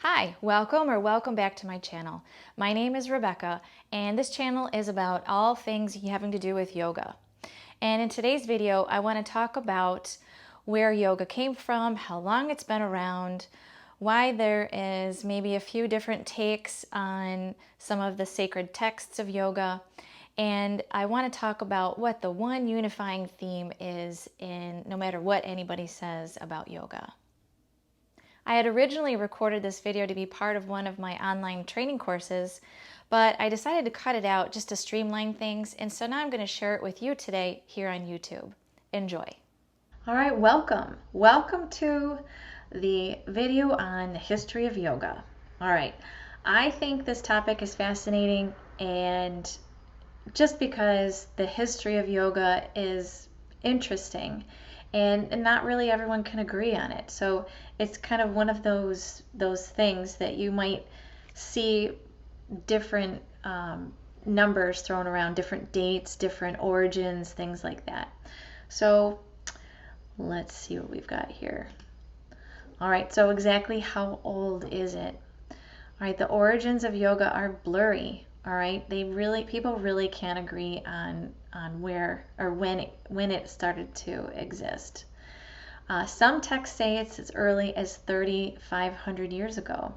Hi, welcome back to my channel. My name is Rebecca, and this channel is about all things having to do with yoga. And in today's video, I want to talk about where yoga came from, how long it's been around, why there is maybe a few different takes on some of the sacred texts of yoga, and I want to talk about what the one unifying theme is in no matter what anybody says about yoga. I had originally recorded this video to be part of one of my online training courses, but I decided to cut it out just to streamline things, and so now I'm going to share it with you today here on YouTube. Enjoy. All right, welcome. Welcome to the video on the history of yoga. All right, I think this topic is fascinating, and just because the history of yoga is interesting, and not really everyone can agree on it. So it's kind of one of those things that you might see different numbers thrown around, different dates, different origins, things like that. So let's see what we've got here. All right, so exactly how old is it? All right, the origins of yoga are blurry. All right, people really can't agree on where or when it started to exist. Some texts say it's as early as 3,500 years ago.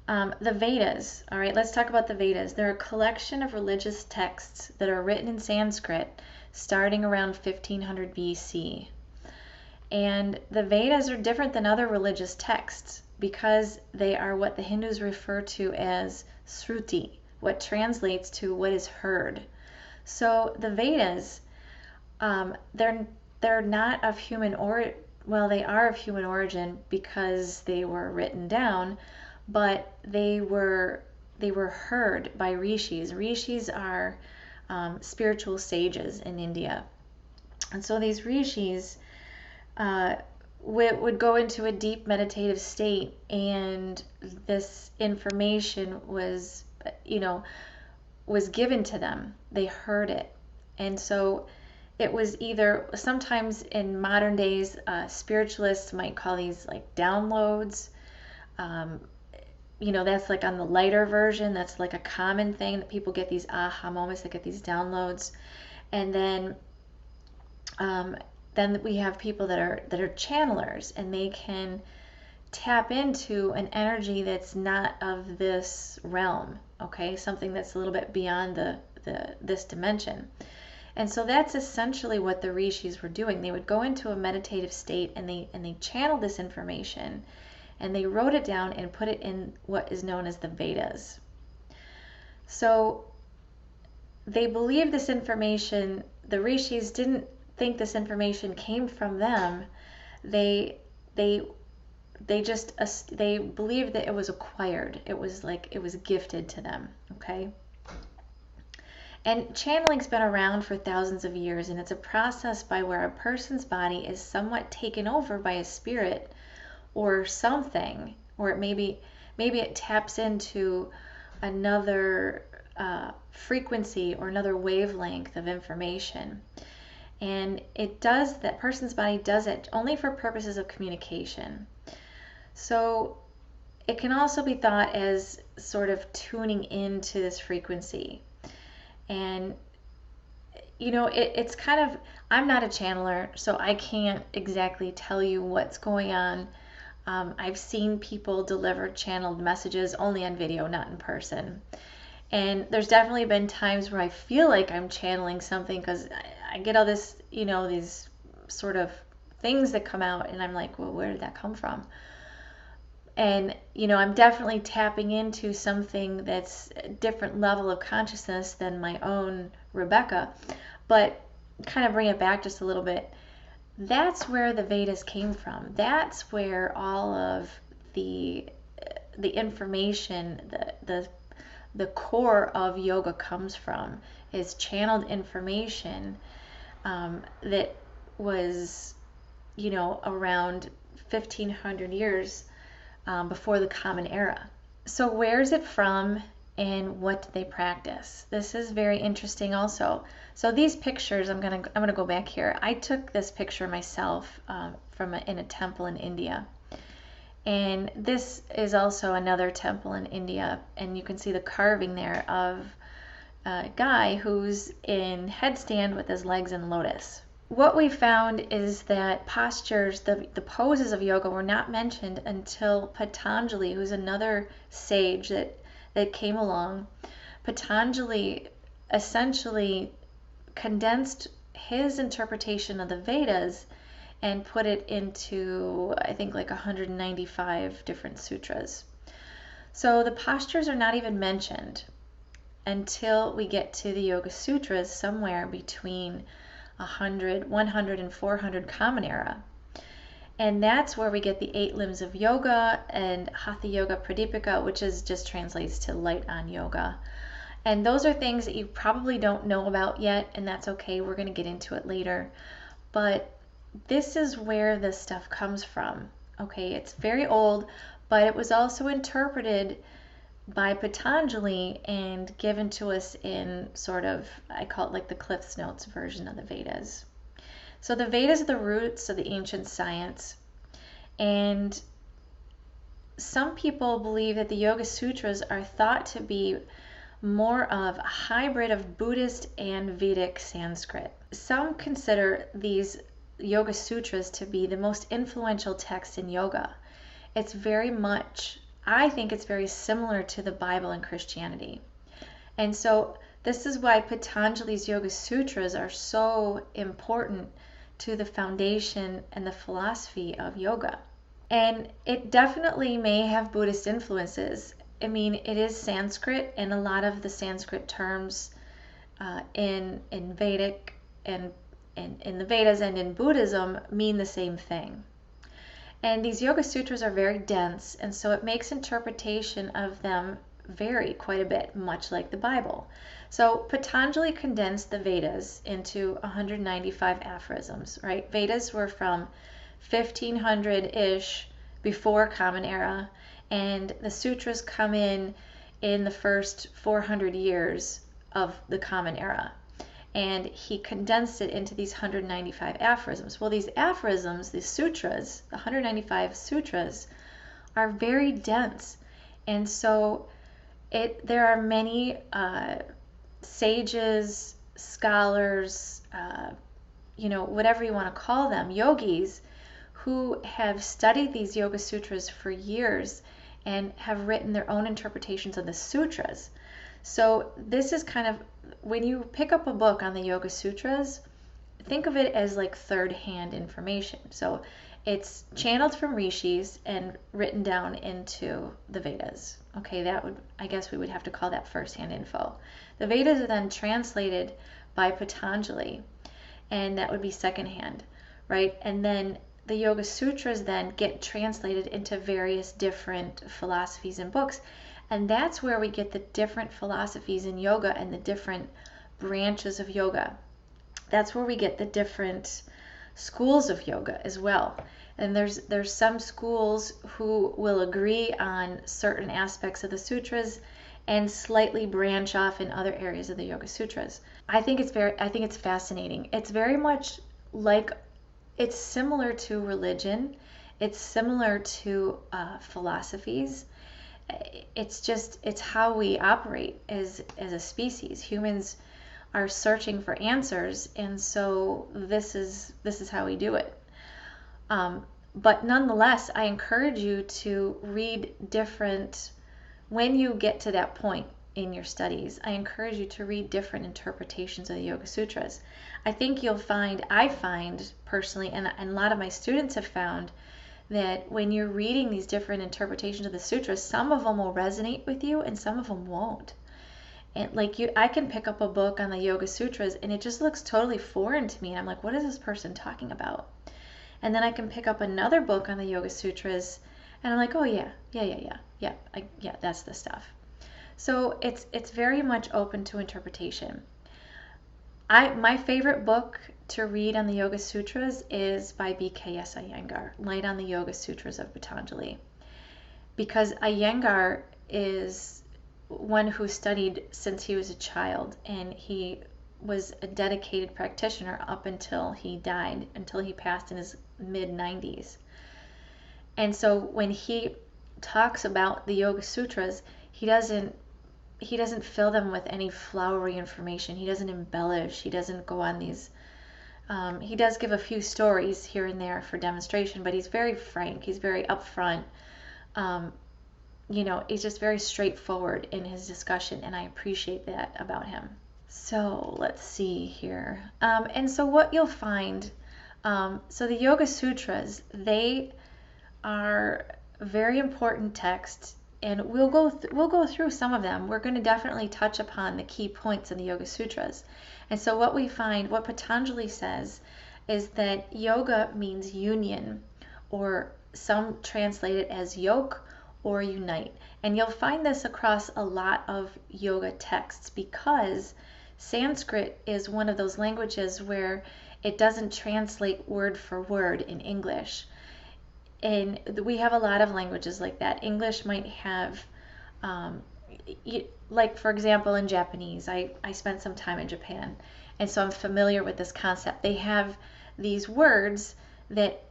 The Vedas. All right, let's talk about the Vedas. They're a collection of religious texts that are written in Sanskrit starting around 1500 BC. And the Vedas are different than other religious texts because they are what the Hindus refer to as Sruti, what translates to what is heard. So the Vedas, they're not of human origin. Well, they are of human origin because they were written down, but they were heard by rishis. Rishis are spiritual sages in India, and so these rishis would go into a deep meditative state, and this information was given to them. They heard it. And so it was either, sometimes in modern days, spiritualists might call these like downloads. That's like on the lighter version. That's like a common thing that people get, these aha moments, they get these downloads. And then we have people that are channelers, and they can tap into an energy that's not of this realm, okay? Something that's a little bit beyond this dimension. And so that's essentially what the rishis were doing. They would go into a meditative state, and they channeled this information, and they wrote it down and put it in what is known as the Vedas. So they believed this information, the rishis didn't think this information came from them. They believed that it was acquired. It was like it was gifted to them, okay? And channeling's been around for thousands of years, and it's a process by where a person's body is somewhat taken over by a spirit or something, or maybe it taps into another frequency or another wavelength of information. And that person's body does it only for purposes of communication. So it can also be thought as sort of tuning into this frequency. And it's kind of, I'm not a channeler, so I can't exactly tell you what's going on. I've seen people deliver channeled messages only on video, not in person. And there's definitely been times where I feel like I'm channeling something because I get all this, these sort of things that come out, and I'm like, well, where did that come from? And, I'm definitely tapping into something that's a different level of consciousness than my own Rebecca. But kind of bring it back just a little bit. That's where the Vedas came from. That's where all of the information, the core of yoga comes from, is channeled information that was, around 1,500 years before the Common Era. So where's it from, and what did they practice? This is very interesting also. So these pictures, I'm gonna go back here. I took this picture myself in a temple in India, And this is also another temple in India, and you can see the carving there of a guy who's in headstand with his legs in lotus. What we found is that postures, the poses of yoga, were not mentioned until Patanjali, who's another sage that came along. Patanjali essentially condensed his interpretation of the Vedas and put it into, I think, like 195 different sutras. So the postures are not even mentioned until we get to the Yoga Sutras, somewhere between 100 and 400 Common Era. And that's where we get the 8 limbs of yoga and Hatha Yoga Pradipika, which just translates to light on yoga. And those are things that you probably don't know about yet, and that's okay. We're going to get into it later. But this is where this stuff comes from. Okay, it's very old, but it was also interpreted by Patanjali and given to us in sort of, I call it like the Cliff's Notes version of the Vedas. So the Vedas are the roots of the ancient science, and some people believe that the Yoga Sutras are thought to be more of a hybrid of Buddhist and Vedic Sanskrit. Some consider these Yoga Sutras to be the most influential text in yoga. It's very much, I think it's very similar to the Bible in Christianity. And so this is why Patanjali's Yoga Sutras are so important to the foundation and the philosophy of yoga. And it definitely may have Buddhist influences. I mean, it is Sanskrit, and a lot of the Sanskrit terms in Vedic and in the Vedas and in Buddhism mean the same thing. And these Yoga Sutras are very dense, and so it makes interpretation of them vary quite a bit, much like the Bible. So Patanjali condensed the Vedas into 195 aphorisms, right? Vedas were from 1500-ish before Common Era, and the sutras come in the first 400 years of the Common Era. And he condensed it into these 195 aphorisms. Well, these aphorisms, these sutras, the 195 sutras, are very dense. And so there are many sages, scholars, whatever you want to call them, yogis, who have studied these Yoga Sutras for years and have written their own interpretations of the sutras. So this is kind of, when you pick up a book on the Yoga Sutras, think of it as like third-hand information. So it's channeled from rishis and written down into the Vedas. Okay, I guess we would have to call that first-hand info. The Vedas are then translated by Patanjali, and that would be second-hand, right? And then the Yoga Sutras then get translated into various different philosophies and books. And that's where we get the different philosophies in yoga and the different branches of yoga. That's where we get the different schools of yoga as well. And there's some schools who will agree on certain aspects of the sutras and slightly branch off in other areas of the Yoga Sutras. I think it's fascinating. It's very much like, it's similar to religion. It's similar to philosophies. It's how we operate as a species. Humans are searching for answers, and so this is how we do it. But nonetheless, I encourage you to read different, when you get to that point in your studies, I encourage you to read different interpretations of the Yoga Sutras. I think I find personally, and a lot of my students have found, that when you're reading these different interpretations of the sutras, some of them will resonate with you and some of them won't. And I can pick up a book on the Yoga Sutras and it just looks totally foreign to me, and I'm like, what is this person talking about? And then I can pick up another book on the Yoga Sutras and I'm like, oh yeah, that's the stuff. So it's very much open to interpretation. My favorite book to read on the Yoga Sutras is by B.K.S. Iyengar, Light on the Yoga Sutras of Patanjali. Because Iyengar is one who studied since he was a child, and he was a dedicated practitioner up until he died, until he passed in his mid-90s. And so when he talks about the Yoga Sutras, he doesn't fill them with any flowery information. He doesn't embellish. He doesn't go on these. He does give a few stories here and there for demonstration, but he's very frank. He's very upfront. He's just very straightforward in his discussion, and I appreciate that about him. So let's see here. And so what you'll find, so the Yoga Sutras, they are very important texts, and we'll go through some of them. We're going to definitely touch upon the key points in the Yoga Sutras. And so what we find, what Patanjali says, is that yoga means union, or some translate it as yoke or unite. And you'll find this across a lot of yoga texts, because Sanskrit is one of those languages where it doesn't translate word for word in English. And we have a lot of languages like that. English might have, like for example, in Japanese, I spent some time in Japan, and so I'm familiar with this concept. They have these words that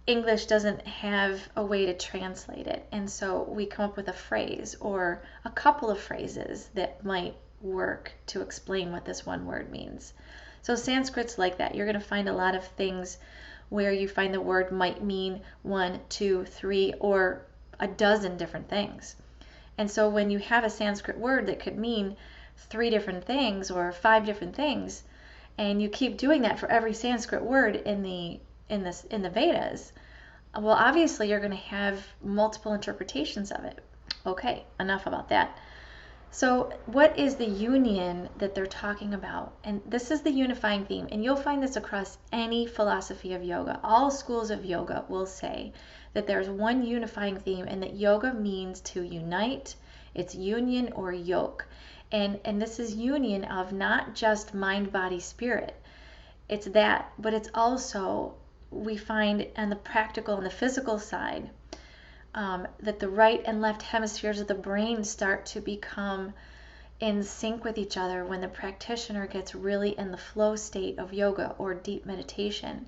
English doesn't have a way to translate it, and so we come up with a phrase or a couple of phrases that might work to explain what this one word means. So Sanskrit's like that. You're going to find a lot of things where you find the word might mean 1, 2, 3, or a dozen different things. And so when you have a Sanskrit word that could mean 3 different things or 5 different things, and you keep doing that for every Sanskrit word in the Vedas, well, obviously you're going to have multiple interpretations of it. Okay, enough about that. So what is the union that they're talking about? And this is the unifying theme, and you'll find this across any philosophy of yoga. All schools of yoga will say that there's one unifying theme, and that yoga means to unite. It's union or yoke. And this is union of not just mind, body, spirit. It's that, but it's also, we find on the practical and the physical side, that the right and left hemispheres of the brain start to become in sync with each other when the practitioner gets really in the flow state of yoga or deep meditation.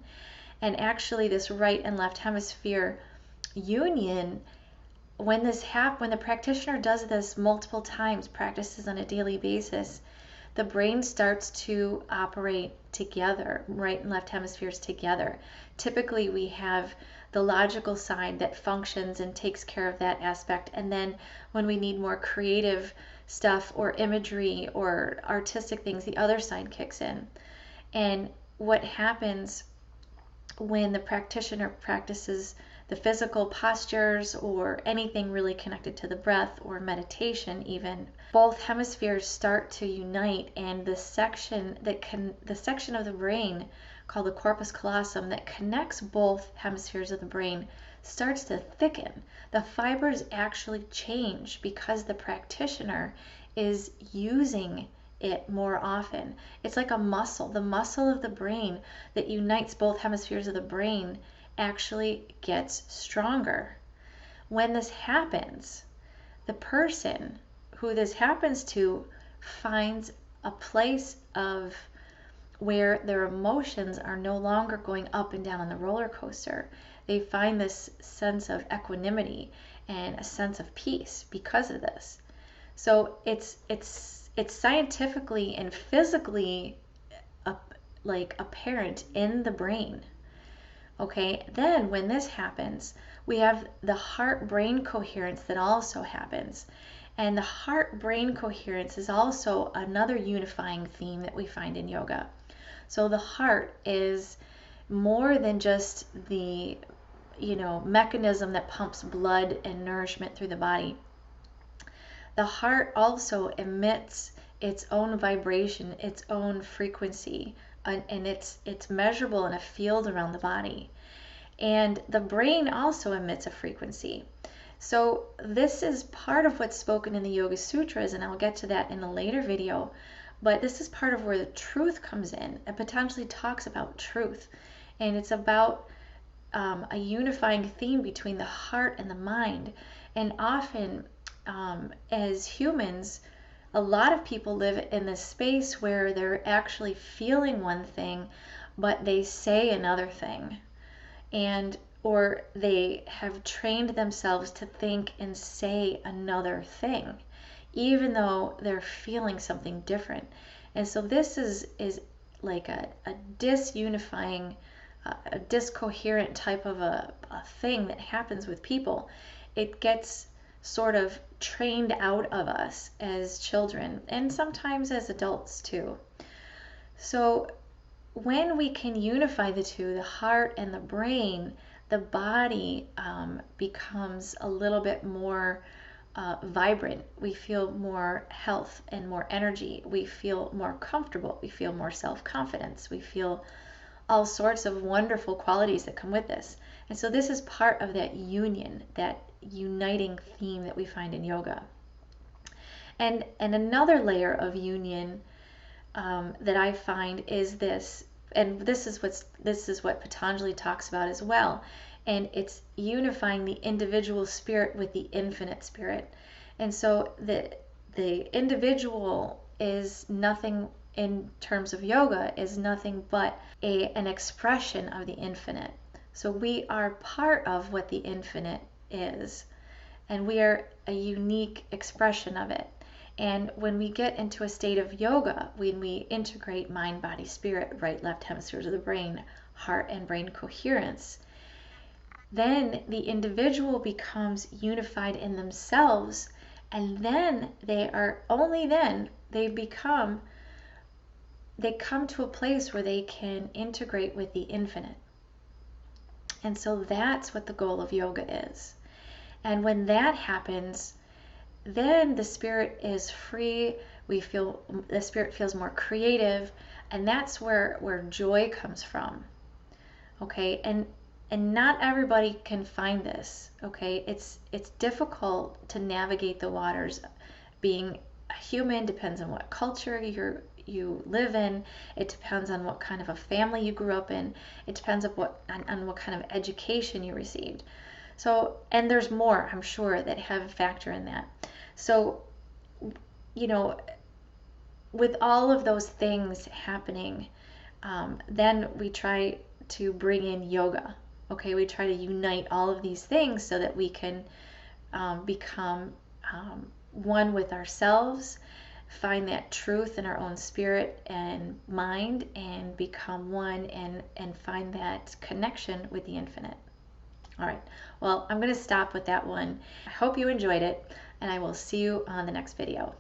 And actually this right and left hemisphere union, when the practitioner does this multiple times, practices on a daily basis, the brain starts to operate together, right and left hemispheres together. Typically we have the logical side that functions and takes care of that aspect, and then when we need more creative stuff or imagery or artistic things, the other side kicks in. And what happens when the practitioner practices the physical postures or anything really connected to the breath or meditation even, both hemispheres start to unite, and the section of the brain called the corpus callosum that connects both hemispheres of the brain starts to thicken. The fibers actually change because the practitioner is using it more often. It's like a muscle. The muscle of the brain that unites both hemispheres of the brain actually gets stronger. When this happens, the person who this happens to finds a place of where their emotions are no longer going up and down on the roller coaster. They find this sense of equanimity and a sense of peace because of this. So it's scientifically and physically apparent in the brain. Okay, then when this happens, we have the heart-brain coherence that also happens. And the heart-brain coherence is also another unifying theme that we find in yoga. So the heart is more than just the, mechanism that pumps blood and nourishment through the body. The heart also emits its own vibration, its own frequency, and it's measurable in a field around the body. And the brain also emits a frequency. So this is part of what's spoken in the Yoga Sutras, and I'll get to that in a later video. But this is part of where the truth comes in. It potentially talks about truth. And it's about a unifying theme between the heart and the mind. And often, as humans, a lot of people live in this space where they're actually feeling one thing, but they say another thing. And or they have trained themselves to think and say another thing, even though they're feeling something different. And so this is like a disunifying, a discoherent type of a thing that happens with people. It gets sort of trained out of us as children and sometimes as adults too. So when we can unify the two, the heart and the brain, the body becomes a little bit more vibrant. We feel more health and more energy. We feel more comfortable. We feel more self-confidence. We feel all sorts of wonderful qualities that come with this. And so this is part of that union, that uniting theme that we find in yoga. And another layer of union that I find is this, and this is what Patanjali talks about as well, and it's unifying the individual spirit with the infinite spirit. And so the individual is nothing, in terms of yoga, is nothing but an expression of the infinite. So we are part of what the infinite is, and we are a unique expression of it. And when we get into a state of yoga, when we integrate mind, body, spirit, right, left hemispheres of the brain, heart and brain coherence, then the individual becomes unified in themselves, and then they come to a place where they can integrate with the infinite. And so that's what the goal of yoga is. And when that happens, then the spirit is free. The spirit feels more creative, and that's where joy comes from. Okay, and not everybody can find this. Okay, it's difficult to navigate the waters. Being a human depends on what culture you live in. It depends on what kind of a family you grew up in. It depends on what kind of education you received. So, and there's more, I'm sure, that have a factor in that. So, with all of those things happening, then we try to bring in yoga. Okay, we try to unite all of these things so that we can become one with ourselves, find that truth in our own spirit and mind, and become one and find that connection with the infinite. All right, well, I'm going to stop with that one. I hope you enjoyed it, and I will see you on the next video.